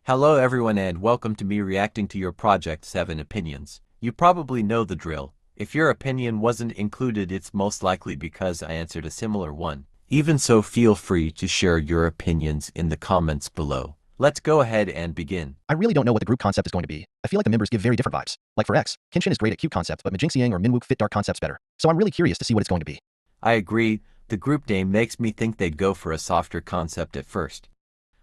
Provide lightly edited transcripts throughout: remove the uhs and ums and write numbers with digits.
Hello everyone and welcome to me reacting to your Project 7 opinions. You probably know the drill. If your opinion wasn't included, it's most likely because I answered a similar one. Even so, feel free to share your opinions in the comments below. Let's go ahead and begin. I really don't know what the group concept is going to be. I feel like the members give very different vibes. Like for X, Kenshin is great at cute concepts, but Majinxiang or Minwook fit dark concepts better. So I'm really curious to see what it's going to be. I agree, the group name makes me think they'd go for a softer concept at first.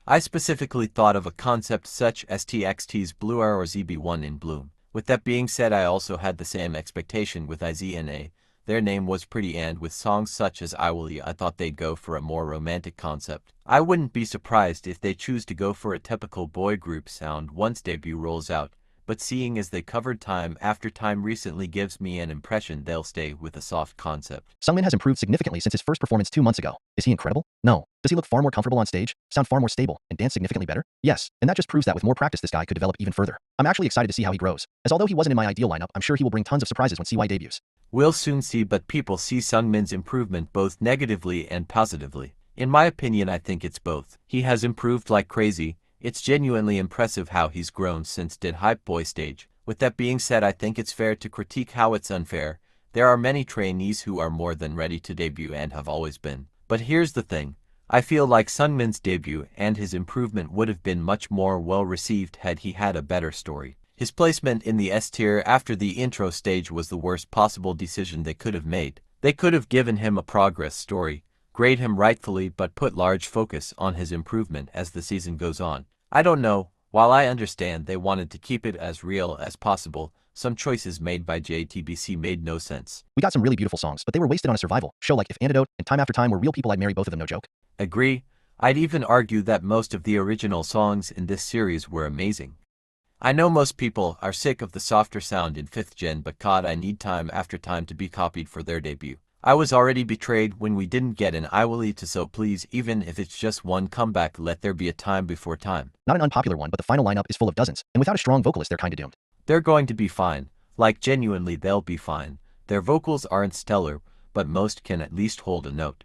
I specifically thought of a concept such as TXT's Blue Hour or ZB1 in Bloom. With that being said, I also had the same expectation with IZNA. Their name was pretty, and with songs such as I Will Ya, I thought they'd go for a more romantic concept. I wouldn't be surprised if they choose to go for a typical boy group sound once debut rolls out, but seeing as they covered Time After Time recently gives me an impression they'll stay with a soft concept. Sungmin has improved significantly since his first performance 2 months ago. Is he incredible? No. Does he look far more comfortable on stage, sound far more stable, and dance significantly better? Yes, and that just proves that with more practice this guy could develop even further. I'm actually excited to see how he grows, as although he wasn't in my ideal lineup, I'm sure he will bring tons of surprises when CY debuts. We'll soon see, but people see Sungmin's improvement both negatively and positively. In my opinion, I think it's both. He has improved like crazy. It's genuinely impressive how he's grown since did Hype Boy stage. With that being said, I think it's fair to critique how it's unfair. There are many trainees who are more than ready to debut and have always been. But here's the thing. I feel like Sungmin's debut and his improvement would have been much more well received had he had a better story. His placement in the S tier after the intro stage was the worst possible decision they could have made. They could have given him a progress story, grade him rightfully, but put large focus on his improvement as the season goes on. I don't know. While I understand they wanted to keep it as real as possible, some choices made by JTBC made no sense. We got some really beautiful songs, but they were wasted on a survival show. Like if Antidote and Time After Time were real people, I'd marry both of them, no joke. Agree. I'd even argue that most of the original songs in this series were amazing. I know most people are sick of the softer sound in 5th gen, but God, I need Time After Time to be copied for their debut. I was already betrayed when we didn't get an I Will Ya, so please, even if it's just one comeback, let there be a Time Before Time. Not an unpopular one, but the final lineup is full of dozens, and without a strong vocalist they're kinda doomed. They're going to be fine. Like genuinely they'll be fine. Their vocals aren't stellar, but most can at least hold a note.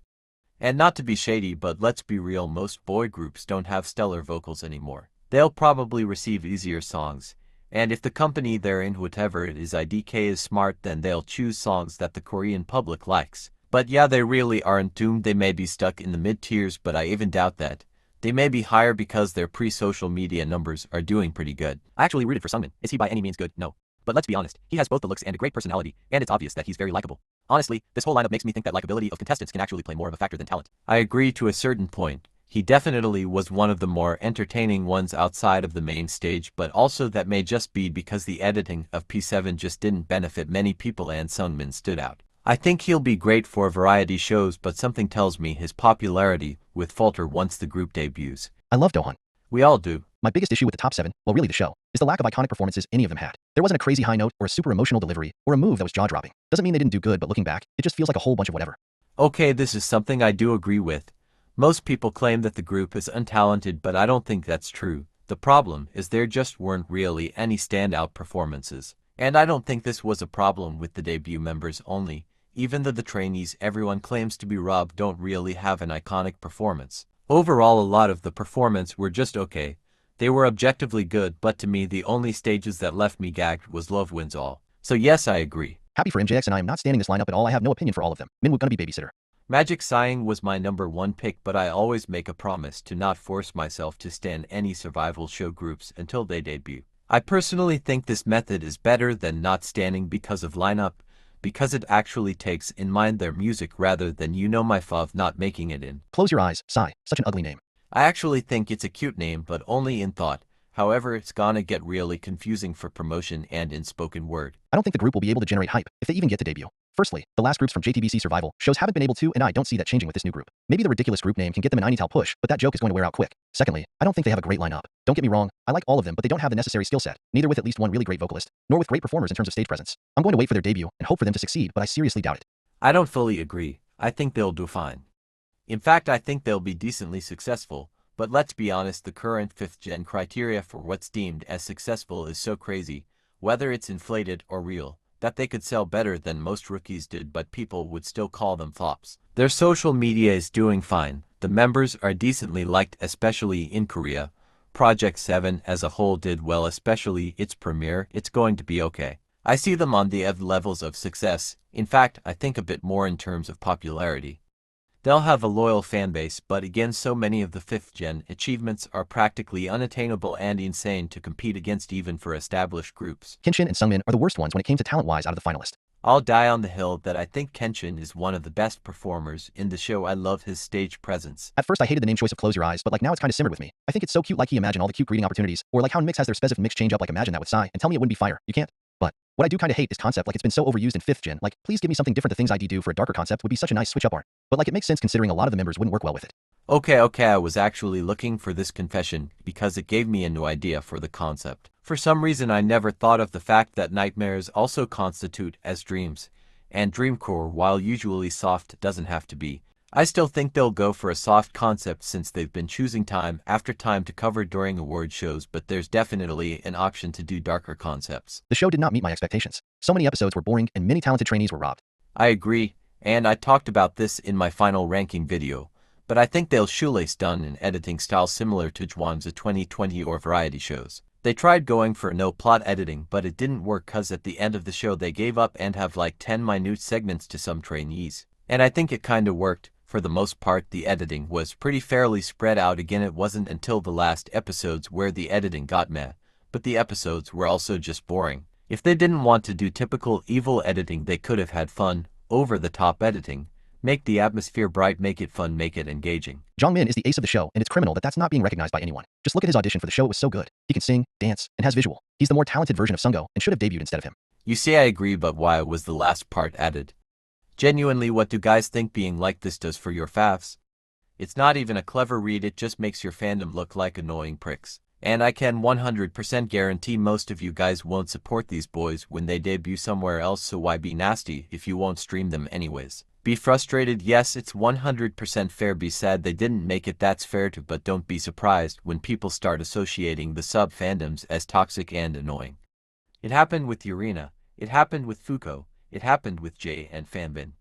And not to be shady, but let's be real, most boy groups don't have stellar vocals anymore. They'll probably receive easier songs. And if the company they're in, whatever it is, IDK, is smart, then they'll choose songs that the Korean public likes. But yeah, they really aren't doomed. They may be stuck in the mid-tiers, but I even doubt that. They may be higher because their pre-social media numbers are doing pretty good. I actually rooted for Sungmin. Is he by any means good? No. But let's be honest, he has both the looks and a great personality, and it's obvious that he's very likable. Honestly, this whole lineup makes me think that likability of contestants can actually play more of a factor than talent. I agree to a certain point. He definitely was one of the more entertaining ones outside of the main stage, but also that may just be because the editing of P7 just didn't benefit many people and Sungmin stood out. I think he'll be great for variety shows, but something tells me his popularity would falter once the group debuts. I love Dohan. We all do. My biggest issue with the top 7, well really the show, is the lack of iconic performances any of them had. There wasn't a crazy high note or a super emotional delivery or a move that was jaw-dropping. Doesn't mean they didn't do good, but looking back, it just feels like a whole bunch of whatever. Okay, this is something I do agree with. Most people claim that the group is untalented, but I don't think that's true. The problem is there just weren't really any standout performances. And I don't think this was a problem with the debut members only. Even the trainees everyone claims to be robbed don't really have an iconic performance. Overall, a lot of the performance were just okay. They were objectively good, but to me the only stages that left me gagged was Love Wins All. So yes, I agree. Happy for MJX, and I am not standing this lineup at all. I have no opinion for all of them. Minwook gonna be babysitter. Magic Sighing was my #1 pick, but I always make a promise to not force myself to stand any survival show groups until they debut. I personally think this method is better than not standing because of lineup, because it actually takes in mind their music rather than my fav not making it in. Close your eyes, sigh. Such an ugly name. I actually think it's a cute name, but only in thought. However, it's gonna get really confusing for promotion and in spoken word. I don't think the group will be able to generate hype if they even get to debut. Firstly, the last groups from JTBC survival shows haven't been able to, and I don't see that changing with this new group. Maybe the ridiculous group name can get them an Inital push, but that joke is going to wear out quick. Secondly, I don't think they have a great lineup. Don't get me wrong, I like all of them, but they don't have the necessary skill set, neither with at least one really great vocalist, nor with great performers in terms of stage presence. I'm going to wait for their debut and hope for them to succeed, but I seriously doubt it. I don't fully agree. I think they'll do fine. In fact, I think they'll be decently successful. But let's be honest, the current 5th gen criteria for what's deemed as successful is so crazy, whether it's inflated or real, that they could sell better than most rookies did, but people would still call them flops. Their social media is doing fine. The members are decently liked, especially in Korea, Project 7 as a whole did well, especially its premiere. It's going to be okay. I see them on the levels of success. In fact, I think a bit more in terms of popularity. They'll have a loyal fanbase, but again, so many of the 5th gen achievements are practically unattainable and insane to compete against even for established groups. Kenshin and Sungmin are the worst ones when it came to talent-wise out of the finalist. I'll die on the hill that I think Kenshin is one of the best performers in the show. I love his stage presence. At first I hated the name choice of Close Your Eyes, but like now it's kinda simmered with me. I think it's so cute, like he Imagine all the cute greeting opportunities, or like how Mix has their specific mix change up, like Imagine that with Psy, and tell me it wouldn't be fire. You can't. But what I do kinda hate is concept, like it's been so overused in 5th gen, like please give me something different. The things ID do for a darker concept would be such a nice switch up art. But like it makes sense considering a lot of the members wouldn't work well with it. Okay, I was actually looking for this confession because it gave me a new idea for the concept. For some reason I never thought of the fact that nightmares also constitute as dreams. And dreamcore, while usually soft, doesn't have to be. I still think they'll go for a soft concept since they've been choosing time after time to cover during award shows, but there's definitely an option to do darker concepts. The show did not meet my expectations. So many episodes were boring and many talented trainees were robbed. I agree, and I talked about this in my final ranking video, but I think they'll shoelace done an editing style similar to JTBC 2020 or variety shows. They tried going for no plot editing, but it didn't work cause at the end of the show they gave up and have like 10 minute segments to some trainees. And I think it kinda worked. For the most part the editing was pretty fairly spread out. Again, it wasn't until the last episodes where the editing got meh, but the episodes were also just boring. If they didn't want to do typical evil editing, they could have had fun, over-the-top editing. Make the atmosphere bright, make it fun, make it engaging. Sungmin is the ace of the show, and it's criminal that that's not being recognized by anyone. Just look at his audition for the show, it was so good. He can sing, dance, and has visual. He's the more talented version of Sungho, and should have debuted instead of him. You see, I agree, but why was the last part added? Genuinely, what do guys think being like this does for your faves? It's not even a clever read, it just makes your fandom look like annoying pricks. And I can 100% guarantee most of you guys won't support these boys when they debut somewhere else, so why be nasty if you won't stream them anyways? Be frustrated, yes, it's 100% fair. Be sad they didn't make it, that's fair too, but don't be surprised when people start associating the sub-fandoms as toxic and annoying. It happened with Urena, it happened with Fuko, it happened with Jay and Fanbin.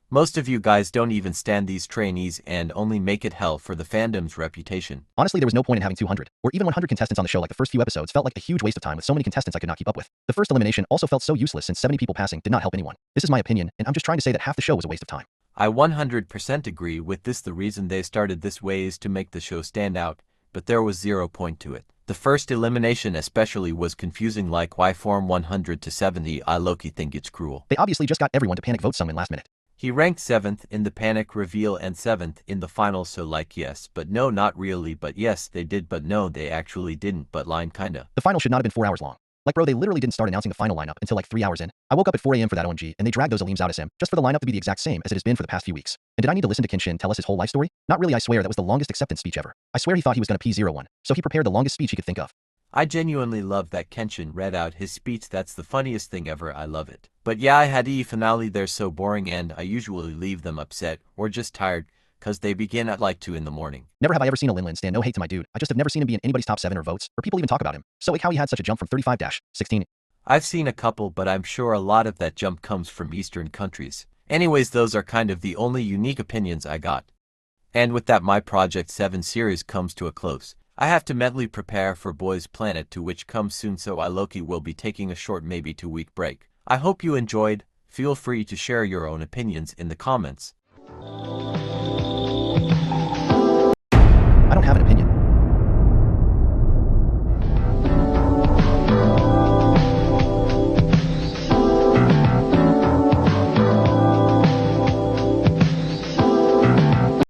Most of you guys don't even stand these trainees and only make it hell for the fandom's reputation. Honestly, there was no point in having 200, or even 100 contestants on the show. Like the first few episodes felt like a huge waste of time with so many contestants I could not keep up with. The first elimination also felt so useless since 70 people passing did not help anyone. This is my opinion, and I'm just trying to say that half the show was a waste of time. I 100% agree with this. The reason they started this way is to make the show stand out, but there was 0 point to it. The first elimination especially was confusing, like why form 100 to 70. I low-key think it's cruel. They obviously just got everyone to panic vote Sungmin last minute. He ranked 7th in the panic reveal and 7th in the final, so like yes, but no, not really, but yes, they did, but no, they actually didn't, but line kinda. The final should not have been 4 hours long. Like bro, they literally didn't start announcing the final lineup until like 3 hours in. I woke up at 4 AM for that OMG, and they dragged those elims out as him, just for the lineup to be the exact same as it has been for the past few weeks. And did I need to listen to Kenshin tell us his whole life story? Not really, I swear that was the longest acceptance speech ever. I swear he thought he was gonna P01, so he prepared the longest speech he could think of. I genuinely love that Kenshin read out his speech, that's the funniest thing ever, I love it. But yeah, I had finale, they're so boring and I usually leave them upset or just tired, cause they begin at like 2 in the morning. Never have I ever seen a Linlin stand no hate to my dude, I just have never seen him be in anybody's top 7 or votes, or people even talk about him. So like how he had such a jump from 35-16. I've seen a couple, but I'm sure a lot of that jump comes from Eastern countries. Anyways, those are kind of the only unique opinions I got. And with that, my Project 7 series comes to a close. I have to mentally prepare for Boys Planet 2, which comes soon, so I low-key will be taking a short, maybe 2-week break. I hope you enjoyed. Feel free to share your own opinions in the comments.